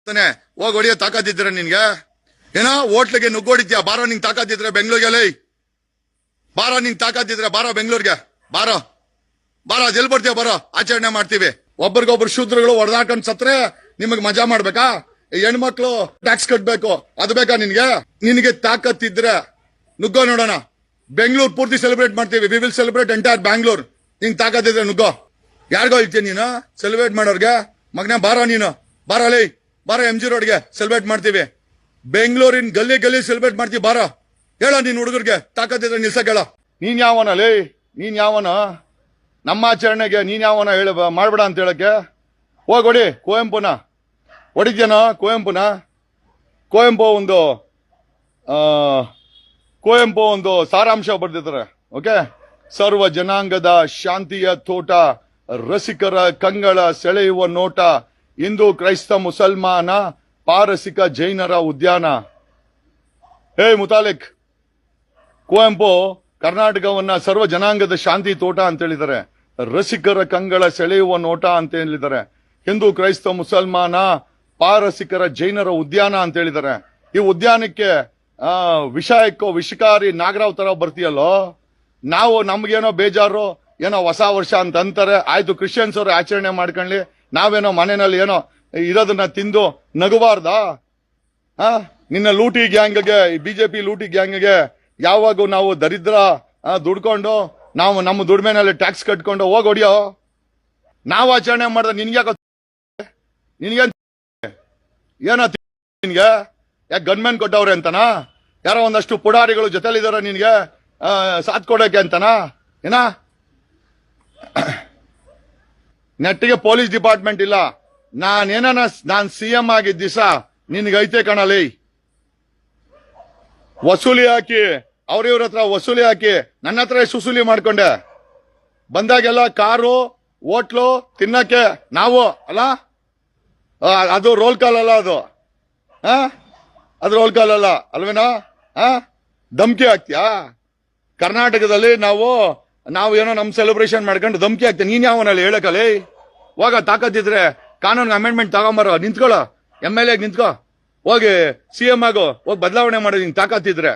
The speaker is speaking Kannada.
ತಾನೆ ಹೋಗಿ ಹೊಡಿಯೋ ತಾಕತ್ತಿದ್ರೆ ನಿನ್ಗೆ ಏನೋ ಹೋಟ್ಲಿಗೆ ನುಗ್ಗೋಡಿದ್ಯಾ ಬಾರೋ ನಿಂಗ್ ತಾಕತ್ತಿದ್ರೆ ಬೆಂಗ್ಳೂರ್ಗೆ ಲೈ ಬಾರೋ ನಿಂಗ್ ತಾಕತ್ತಿದ್ರೆ ಬಾರೋ ಬೆಂಗ್ಳೂರ್ಗೆ ಬಾರೋ ಬಾರೋ ಎಲ್ಲಿ ಬರ್ತೀಯ ಬಾರೋ ಆಚರಣೆ ಮಾಡ್ತೀವಿ ಒಬ್ಬರಿಗೊಬ್ರು ಶೂದ್ರಗಳು ಹೊಡೆದಾಕೊಂಡ್ ಸತ್ರೆ ನಿಮಗ್ ಮಜಾ ಮಾಡ್ಬೇಕಾ ಹೆಣ್ಮಕ್ಳು ಟ್ಯಾಕ್ಸ್ ಕಟ್ಬೇಕು ಅದು ಬೇಕಾ ನಿನಗೆ ತಾಕತ್ತಿದ್ರೆ ನುಗ್ಗೋ ನೋಡೋಣ ಬೆಂಗಳೂರು ಪೂರ್ತಿ ಸೆಲೆಬ್ರೇಟ್ ಮಾಡ್ತೀವಿ we will celebrate entire Bangalore ನಿಂಗ್ ತಾಕತ್ತಿದ್ರೆ ನುಗ್ಗೋ ಯಾರಿಗೋ ಹೇಳ್ತೀನಿ ನೀನು ಸೆಲೆಬ್ರೇಟ್ ಮಾಡೋರ್ಗೆ ಮಗನ ಬಾರೋ ನೀನು ಬಾರೋ ಲೈ ಬಾರೋ MG ರೋಡ್ಗೆ ಸೆಲೆಬ್ರೇಟ್ ಮಾಡ್ತೀವಿ ಬೆಂಗಳೂರಿನ ಗಲ್ಲಿ ಗಲ್ಲಿ ಸೆಲೆಬ್ರೇಟ್ ಮಾಡ್ತೀವಿ ಬಾರೋ ಹೇಳೋ ನೀನ್ ಹುಡುಗರಿಗೆ ತಾಕತ್ತಿದ್ರೆ ನಿಲ್ಸಕ್ ಹೇಳೋ ನೀನ್ ಯಾವನ ಲೇ ನೀನ್ ಯಾವನ ನಮ್ಮ ಆಚರಣೆಗೆ ನೀನ್ ಯಾವನ ಹೇಳ ಮಾಡ್ಬೇಡ ಅಂತ ಹೇಳಕ್ಕೆ ಹೋಗಿ ಕುವೆಂಪುನ ಹೊಡಿದ್ಯಾನೋ ಕುವೆಂಪು ಒಂದು ಸಾರಾಂಶ ಬರ್ದಿದ್ದಾರೆ ಓಕೆ ಸರ್ವ ಜನಾಂಗದ ಶಾಂತಿಯ ತೋಟ ರಸಿಕರ ಕಂಗಳ ಸೆಳೆಯುವ ನೋಟ ಹಿಂದೂ ಕ್ರೈಸ್ತ ಮುಸಲ್ಮಾನ ಪಾರಸಿಕ ಜೈನರ ಉದ್ಯಾನ ಹೇ ಮುತಾಲಿಕ್ ಕುವೆಂಪು ಕರ್ನಾಟಕವನ್ನ ಸರ್ವ ಜನಾಂಗದ ಶಾಂತಿ ತೋಟ ಅಂತ ಹೇಳಿದ್ದಾರೆ ರಸಿಕರ ಕಂಗಳ ಸೆಳೆಯುವ ನೋಟ ಅಂತ ಹೇಳಿದ್ದಾರೆ ಹಿಂದೂ ಕ್ರೈಸ್ತ ಮುಸಲ್ಮಾನ ಪಾರಸಿಕರ ಜೈನರ ಉದ್ಯಾನ ಅಂತ ಹೇಳಿದ್ದಾರೆ ಈ ಉದ್ಯಾನಕ್ಕೆ ವಿಷಕಾರಿ ನಾಗರಾವ್ ತರ ಬರ್ತೀಯಲ್ಲೋ ನಾವು ನಮ್ಗೇನೋ ಬೇಜಾರು ಏನೋ ಹೊಸ ವರ್ಷ ಅಂತ ಅಂತಾರೆ ಆಯ್ತು ಕ್ರಿಶ್ಚಿಯನ್ಸ್ ಅವರು ಆಚರಣೆ ಮಾಡ್ಕೊಳ್ಳಿ ನಾವೇನೋ ಮನೆಯಲ್ಲಿ ಏನೋ ಇರೋದನ್ನ ತಿಂದು ನಗಬಾರ್ದಾ ನಿನ್ನ ಲೂಟಿ ಗ್ಯಾಂಗ್ಗೆ ಬಿಜೆಪಿ ಲೂಟಿ ಗ್ಯಾಂಗ್ಗೆ ಯಾವಾಗೂ ನಾವು ದರಿದ್ರ ದುಡ್ಕೊಂಡು ನಾವು ನಮ್ಮ ದುಡ್ಮೆನಲ್ಲಿ ಟ್ಯಾಕ್ಸ್ ಕಟ್ಕೊಂಡು ಹೋಗಿ ಹೊಡಿಯೋ ನಾವು ಆಚರಣೆ ಮಾಡಿದ್ರೆ ನಿನ್ಗೆ ಏನೋ ನಿನ್ಗೆ ಯಾಕೆ ಗನ್ಮೆನ್ ಕೊಟ್ಟವ್ರೆ ಅಂತನಾ ಯಾರೋ ಒಂದಷ್ಟು ಪುಡಾರಿಗಳು ಜೊತೆಲಿದಾರ ನಿನ್ಗೆ ಸಾಥ್ ಕೊಡೋಕೆ ಅಂತನಾ ಏನ ನೆಟ್ಟಿಗೆ ಪೊಲೀಸ್ ಡಿಪಾರ್ಟ್ಮೆಂಟ್ ಇಲ್ಲ ನಾನ್ CM ಆಗಿದ್ದ ದಿವಸ ನಿನ್ಗೈತೆ ಕಣಲಿ ವಸೂಲಿ ಹಾಕಿ ಅವ್ರಿವ್ರ ಹತ್ರ ವಸೂಲಿ ಹಾಕಿ ನನ್ನ ಹತ್ರ ಸುಸೂಲಿ ಮಾಡ್ಕೊಂಡೆ ಬಂದಾಗೆಲ್ಲ ಕಾರು ಹೋಟ್ಲು ತಿನ್ನಕ್ಕೆ ನಾವು ಅಲ್ಲ ಅದು ರೋಲ್ ಕಾಲ್ ಅಲ್ಲ ಅದು ರೋಲ್ ಕಾಲ್ ಅಲ್ಲ ಅಲ್ವೇನೋ ಧಮ್ಕಿ ಹಾಕ್ತೀಯಾ ಕರ್ನಾಟಕದಲ್ಲಿ ನಾವು ಏನೋ ನಮ್ ಸೆಲೆಬ್ರೇಷನ್ ಮಾಡ್ಕೊಂಡು ಧಮ್ಕಿ ಹಾಕ್ತೀಯ ನೀನ್ ಯಾವನಲ್ಲಿ ಹೇಳಕಲ್ಲಿ ಹೋಗ ತಾಕತ್ತಿದ್ರೆ ಕಾನೂನು ಅಮೆಂಡ್ಮೆಂಟ್ ತಗೊಂಬರೋ ನಿಂತ್ಕೊಳ್ಳೋ MLA ನಿಂತ್ಕೋ ಹೋಗಿ CM ಆಗೋ ಹೋಗಿ ಬದಲಾವಣೆ ಮಾಡೋದು ನಿನ್ ತಾಕತ್ತಿದ್ರೆ